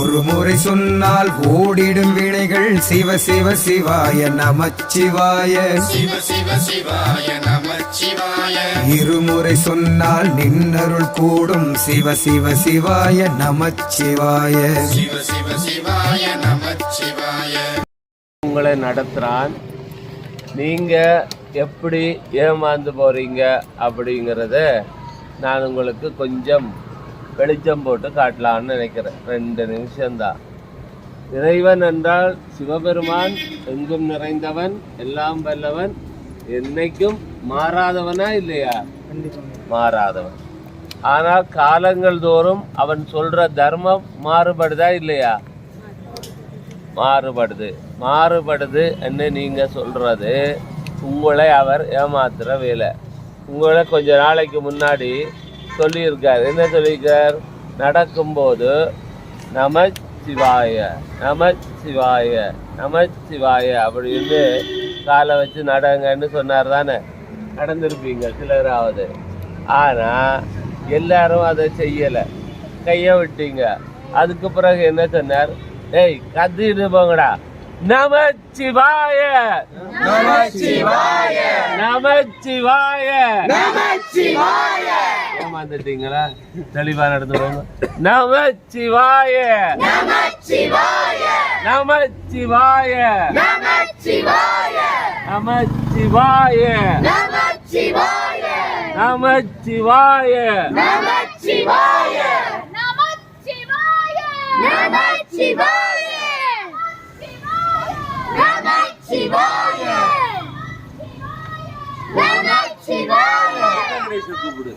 ஒரு முறை சொன்னால் ஓடிடும் வினைகள் சிவ சிவ சிவாய நமச்சிவாய சிவ சிவ சிவாய நமச்சிவாய. இருமுறை சொன்னால் நின்னருள் கூடும் சிவ சிவ சிவாய நமச்சிவாய சிவ சிவ சிவாய நமச்சிவாய. உங்களை நடத்துறான். நீங்க எப்படி ஏமாந்து போறீங்க அப்படிங்கிறத நான் உங்களுக்கு கொஞ்சம் வெளிச்சம் போட்டு காட்டலான்னு நினைக்கிறேன். 2 நிமிஷம்தான். இறைவன் என்றால் சிவபெருமான் எங்கும் நிறைந்தவன், எல்லாம் வல்லவன், என்னைக்கும் மாறாதவனா இல்லையா? மாறாதவன். ஆனால் காலங்கள் தோறும் அவன் சொல்ற தர்மம் மாறுபடுதா இல்லையா? மாறுபடுது என்ன நீங்க சொல்றது உங்களை அவர் ஏமாத்துற வேலை. உங்களை கொஞ்ச நாளைக்கு முன்னாடி சொல்லியிருக்கார். என்ன சொல்லியிருக்கார்? நடக்கும்போது நமச்சிவாய நமச்சிவாய நமச்சிவாய அப்படின்னு காலை வச்சு நடங்கன்னு சொன்னார் தானே? நடந்திருப்பீங்க சிலராவது. ஆனா எல்லாரும் அதை செய்யலை, கையை விட்டீங்க. அதுக்கு பிறகு என்ன சொன்னார்? ஏய் கத்திட்டு போங்கடா, நமச்சிவாய நமச்சிவாய நமச்சிவாய நமச்சிவாய. ஏமாந்துட்டீங்களா? தெளிவா நடந்து போங்க. நமச்சிவாய நமச்சிவாய நமச்சிவாய நமச்சிவாய நமச்சிவாய நமச்சிவாய நமச்சிவாய நமச்சிவாய நமச்சிவாய நமச்சிவாய நமச்சிவாய. கூப்பிடு.